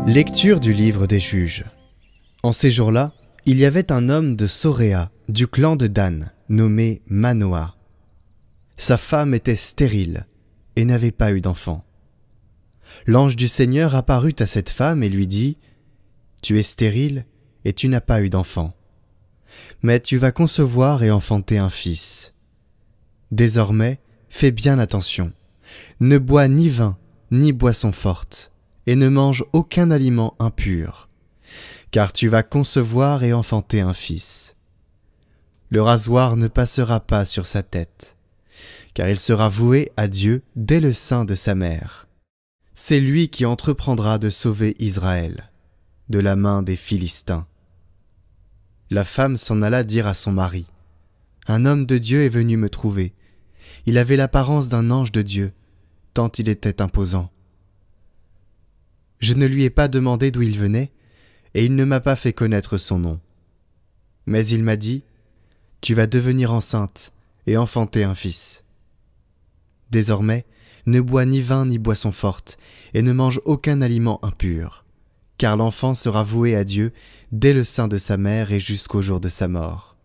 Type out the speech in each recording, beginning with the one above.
Lecture du livre des Juges. En ces jours-là, il y avait un homme de Soréa, du clan de Dan, nommé Manoah. Sa femme était stérile et n'avait pas eu d'enfant. L'ange du Seigneur apparut à cette femme et lui dit : « Tu es stérile et tu n'as pas eu d'enfant. Mais tu vas concevoir et enfanter un fils. Désormais, fais bien attention. Ne bois ni vin, ni boisson forte, et ne mange aucun aliment impur, car tu vas concevoir et enfanter un fils. Le rasoir ne passera pas sur sa tête, car il sera voué à Dieu dès le sein de sa mère. C'est lui qui entreprendra de sauver Israël de la main des Philistins. » La femme s'en alla dire à son mari : « Un homme de Dieu est venu me trouver. Il avait l'apparence d'un ange de Dieu, tant il était imposant. Je ne lui ai pas demandé d'où il venait, et il ne m'a pas fait connaître son nom. Mais il m'a dit : Tu vas devenir enceinte et enfanter un fils. Désormais, ne bois ni vin ni boisson forte, et ne mange aucun aliment impur, car l'enfant sera voué à Dieu dès le sein de sa mère et jusqu'au jour de sa mort. »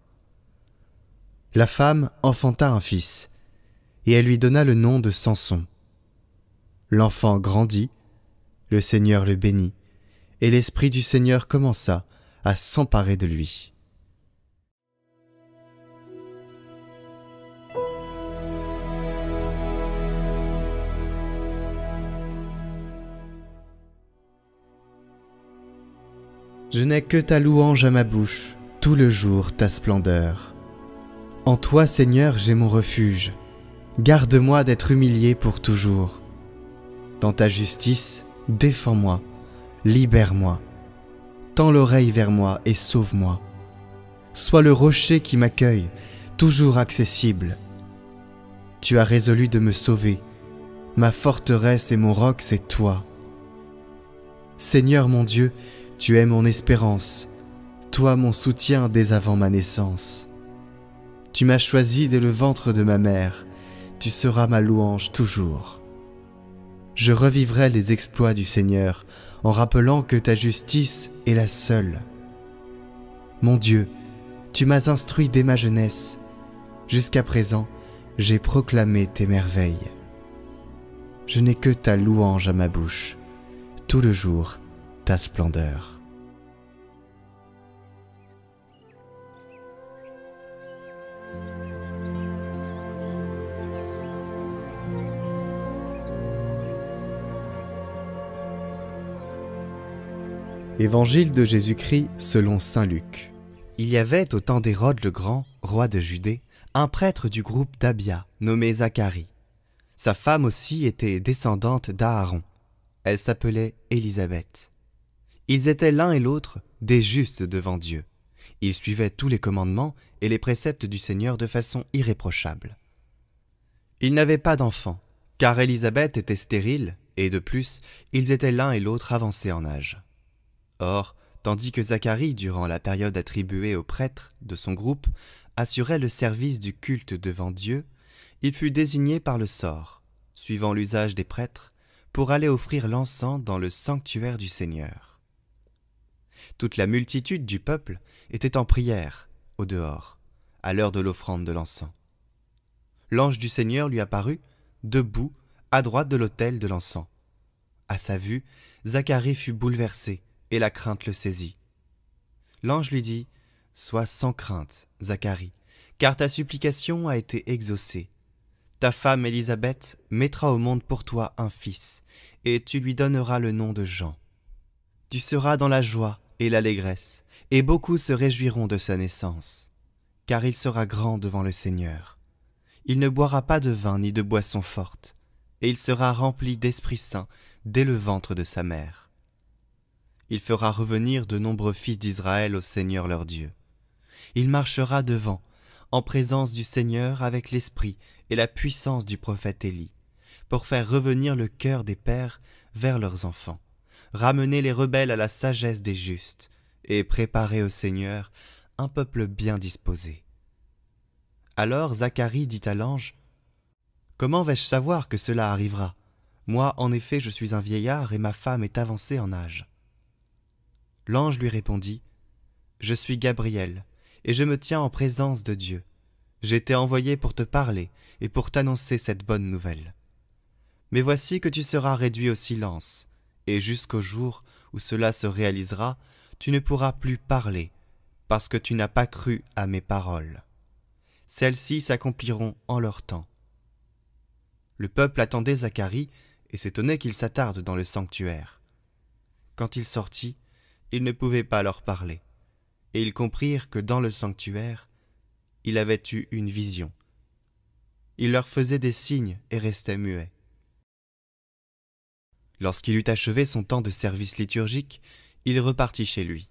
La femme enfanta un fils, et elle lui donna le nom de Samson. L'enfant grandit, le Seigneur le bénit, et l'Esprit du Seigneur commença à s'emparer de lui. Je n'ai que ta louange à ma bouche, tout le jour ta splendeur. En toi, Seigneur, j'ai mon refuge. Garde-moi d'être humilié pour toujours. Dans ta justice, défends-moi, libère-moi. Tends l'oreille vers moi et sauve-moi. Sois le rocher qui m'accueille, toujours accessible. Tu as résolu de me sauver. Ma forteresse et mon roc, c'est toi. Seigneur mon Dieu, tu es mon espérance, toi mon soutien dès avant ma naissance. Tu m'as choisi dès le ventre de ma mère, tu seras ma louange toujours. Je revivrai les exploits du Seigneur en rappelant que ta justice est la seule. Mon Dieu, tu m'as instruit dès ma jeunesse. Jusqu'à présent, j'ai proclamé tes merveilles. Je n'ai que ta louange à ma bouche, tout le jour ta splendeur. Évangile de Jésus-Christ selon saint Luc. Il y avait au temps d'Hérode le Grand, roi de Judée, un prêtre du groupe d'Abia, nommé Zacharie. Sa femme aussi était descendante d'Aaron. Elle s'appelait Élisabeth. Ils étaient l'un et l'autre des justes devant Dieu. Ils suivaient tous les commandements et les préceptes du Seigneur de façon irréprochable. Ils n'avaient pas d'enfants, car Élisabeth était stérile, et de plus, ils étaient l'un et l'autre avancés en âge. Or, tandis que Zacharie, durant la période attribuée aux prêtres de son groupe, assurait le service du culte devant Dieu, il fut désigné par le sort, suivant l'usage des prêtres, pour aller offrir l'encens dans le sanctuaire du Seigneur. Toute la multitude du peuple était en prière, au dehors, à l'heure de l'offrande de l'encens. L'ange du Seigneur lui apparut, debout, à droite de l'autel de l'encens. À sa vue, Zacharie fut bouleversé, et la crainte le saisit. L'ange lui dit : « Sois sans crainte, Zacharie, car ta supplication a été exaucée. Ta femme Élisabeth mettra au monde pour toi un fils, et tu lui donneras le nom de Jean. Tu seras dans la joie et l'allégresse, et beaucoup se réjouiront de sa naissance, car il sera grand devant le Seigneur. Il ne boira pas de vin ni de boisson forte, et il sera rempli d'Esprit Saint dès le ventre de sa mère. Il fera revenir de nombreux fils d'Israël au Seigneur leur Dieu. Il marchera devant, en présence du Seigneur avec l'esprit et la puissance du prophète Élie, pour faire revenir le cœur des pères vers leurs enfants, ramener les rebelles à la sagesse des justes, et préparer au Seigneur un peuple bien disposé. » Alors Zacharie dit à l'ange : « Comment vais-je savoir que cela arrivera ? Moi, en effet, je suis un vieillard et ma femme est avancée en âge. » L'ange lui répondit, « Je suis Gabriel, et je me tiens en présence de Dieu. J'ai été envoyé pour te parler et pour t'annoncer cette bonne nouvelle. Mais voici que tu seras réduit au silence, et jusqu'au jour où cela se réalisera, tu ne pourras plus parler, parce que tu n'as pas cru à mes paroles. Celles-ci s'accompliront en leur temps. » Le peuple attendait Zacharie et s'étonnait qu'il s'attarde dans le sanctuaire. Quand il sortit, il ne pouvait pas leur parler, et ils comprirent que dans le sanctuaire, il avait eu une vision. Il leur faisait des signes et restait muet. Lorsqu'il eut achevé son temps de service liturgique, il repartit chez lui.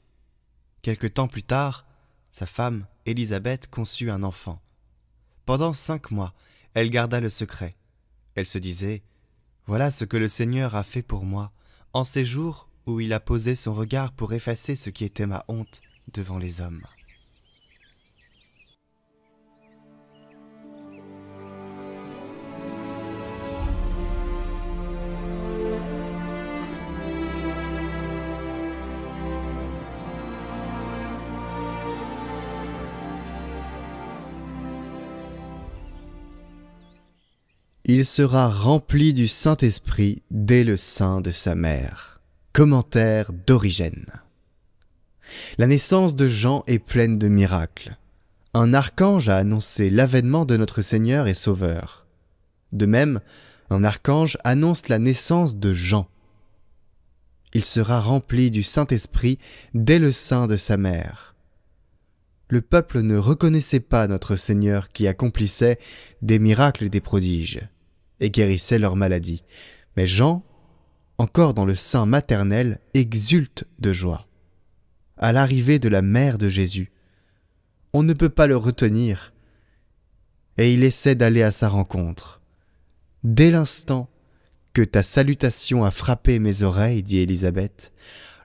Quelque temps plus tard, sa femme, Élisabeth, conçut un enfant. Pendant 5 mois, elle garda le secret. Elle se disait, « Voilà ce que le Seigneur a fait pour moi, en ces jours où il a posé son regard pour effacer ce qui était ma honte devant les hommes. » Il sera rempli du Saint-Esprit dès le sein de sa mère. Commentaire d'Origène. La naissance de Jean est pleine de miracles. Un archange a annoncé l'avènement de notre Seigneur et Sauveur. De même, un archange annonce la naissance de Jean. Il sera rempli du Saint-Esprit dès le sein de sa mère. Le peuple ne reconnaissait pas notre Seigneur qui accomplissait des miracles et des prodiges, et guérissait leurs maladies. Mais Jean, encore dans le sein maternel, exulte de joie. À l'arrivée de la mère de Jésus, on ne peut pas le retenir, et il essaie d'aller à sa rencontre. « Dès l'instant que ta salutation a frappé mes oreilles, dit Élisabeth,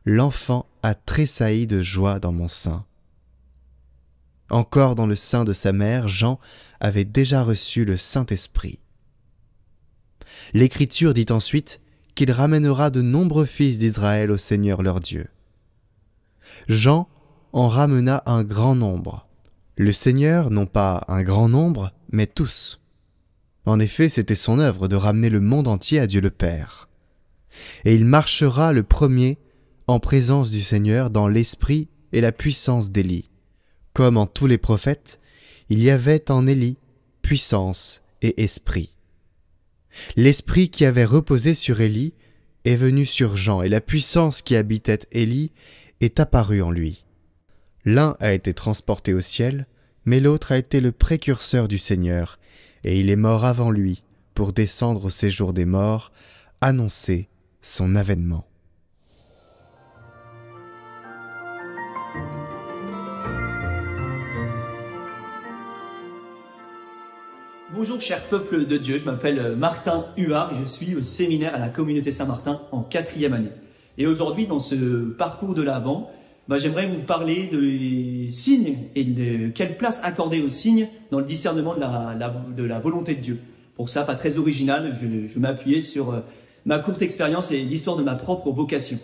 l'enfant a tressailli de joie dans mon sein. » Encore dans le sein de sa mère, Jean avait déjà reçu le Saint-Esprit. L'Écriture dit ensuite qu'il ramènera de nombreux fils d'Israël au Seigneur leur Dieu. Jean en ramena un grand nombre. Le Seigneur, non pas un grand nombre, mais tous. En effet, c'était son œuvre de ramener le monde entier à Dieu le Père. Et il marchera le premier en présence du Seigneur dans l'esprit et la puissance d'Élie. Comme en tous les prophètes, il y avait en Élie puissance et esprit. L'esprit qui avait reposé sur Élie est venu sur Jean, et la puissance qui habitait Élie est apparue en lui. L'un a été transporté au ciel, mais l'autre a été le précurseur du Seigneur, et il est mort avant lui, pour descendre au séjour des morts, annoncer son avènement. Bonjour cher peuple de Dieu, je m'appelle Martin Huard et je suis au séminaire à la communauté Saint-Martin en 4e année. Et aujourd'hui, dans ce parcours de l'Avent, j'aimerais vous parler des signes et de quelle place accorder aux signes dans le discernement de la volonté de Dieu. Pour ça, pas très original, je vais m'appuyer sur ma courte expérience et l'histoire de ma propre vocation.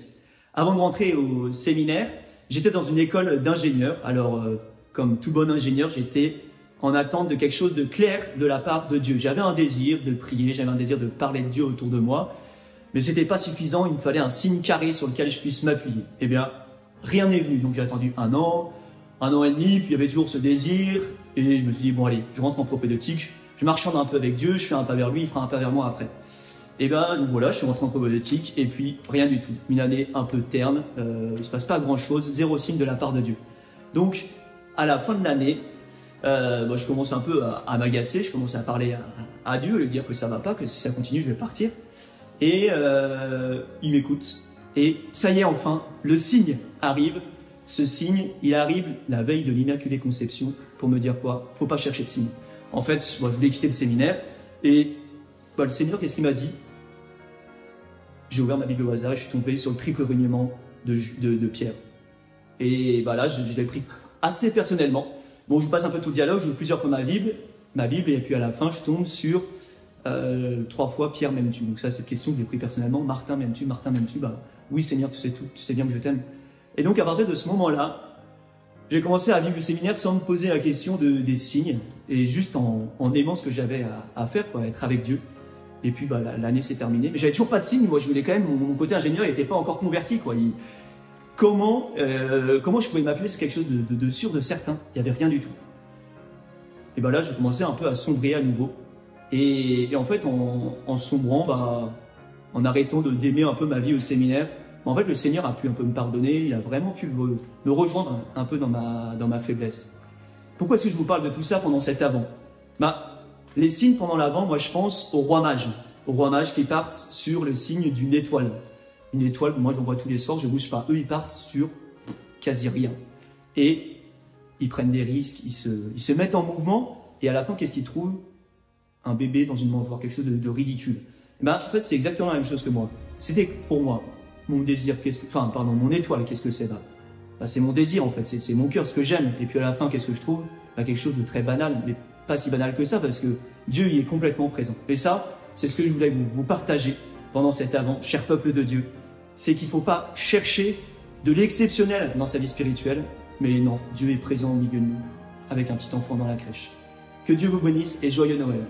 Avant de rentrer au séminaire, j'étais dans une école d'ingénieur. Alors, comme tout bon ingénieur, j'étais en attente de quelque chose de clair de la part de Dieu. J'avais un désir de prier, j'avais un désir de parler de Dieu autour de moi, mais ce n'était pas suffisant, il me fallait un signe carré sur lequel je puisse m'appuyer. Eh bien, rien n'est venu, donc j'ai attendu un an et demi, puis il y avait toujours ce désir, et je me suis dit, bon allez, je rentre en propédeutique, je marchande un peu avec Dieu, je fais un pas vers lui, il fera un pas vers moi après. Et bien, donc voilà, je suis rentré en propédeutique, et puis rien du tout. Une année un peu terne, il ne se passe pas grand chose, zéro signe de la part de Dieu. Donc, à la fin de l'année, je commence un peu à m'agacer, je commence à parler à Dieu, lui dire que ça va pas, que si ça continue, je vais partir. Et il m'écoute. Et ça y est, enfin, le signe arrive. Ce signe, il arrive la veille de l'Immaculée Conception pour me dire quoi? Faut pas chercher de signe. En fait, je voulais quitter le séminaire et le Seigneur, qu'est-ce qu'il m'a dit? J'ai ouvert ma Bible au hasard et je suis tombé sur le triple reniement de Pierre. Et là, je l'ai pris assez personnellement. Bon, je vous passe un peu tout le dialogue, je lis plusieurs fois ma Bible, et puis à la fin, je tombe sur 3 fois Pierre m'aimes-tu. Donc ça, cette question, je l'ai pris personnellement. Martin m'aimes-tu? Martin m'aimes-tu? Oui, Seigneur, tu sais tout, tu sais bien que je t'aime. Et donc à partir de ce moment-là, j'ai commencé à vivre le séminaire sans me poser la question des signes, et juste en aimant ce que j'avais à faire, quoi, être avec Dieu. Et puis l'année s'est terminée, mais j'avais toujours pas de signes. Moi je voulais quand même, mon côté ingénieur n'était pas encore converti, quoi. Comment je pouvais m'appuyer sur quelque chose de sûr, de certain? Il n'y avait rien du tout. Et là j'ai commencé un peu à sombrer à nouveau. Et en fait en sombrant, en arrêtant d'aimer un peu ma vie au séminaire, en fait le Seigneur a pu un peu me pardonner, il a vraiment pu me rejoindre un peu dans ma faiblesse. Pourquoi est-ce que je vous parle de tout ça pendant cet Avent? Les signes pendant l'Avent, moi je pense aux rois mages qui partent sur le signe d'une étoile. Une étoile, moi j'en vois tous les soirs, je ne bouge pas. Eux ils partent sur quasi rien. Et ils prennent des risques, ils se mettent en mouvement, et à la fin qu'est-ce qu'ils trouvent? Un bébé dans une mangeoire, quelque chose de ridicule. En fait c'est exactement la même chose que moi. C'était pour moi, mon désir, mon étoile, qu'est-ce que c'est? C'est mon désir en fait, c'est mon cœur, ce que j'aime. Et puis à la fin, qu'est-ce que je trouve? Quelque chose de très banal, mais pas si banal que ça, parce que Dieu y est complètement présent. Et ça, c'est ce que je voulais vous partager pendant cet Avent, cher peuple de Dieu. C'est qu'il ne faut pas chercher de l'exceptionnel dans sa vie spirituelle, mais non, Dieu est présent au milieu de nous, avec un petit enfant dans la crèche. Que Dieu vous bénisse et joyeux Noël.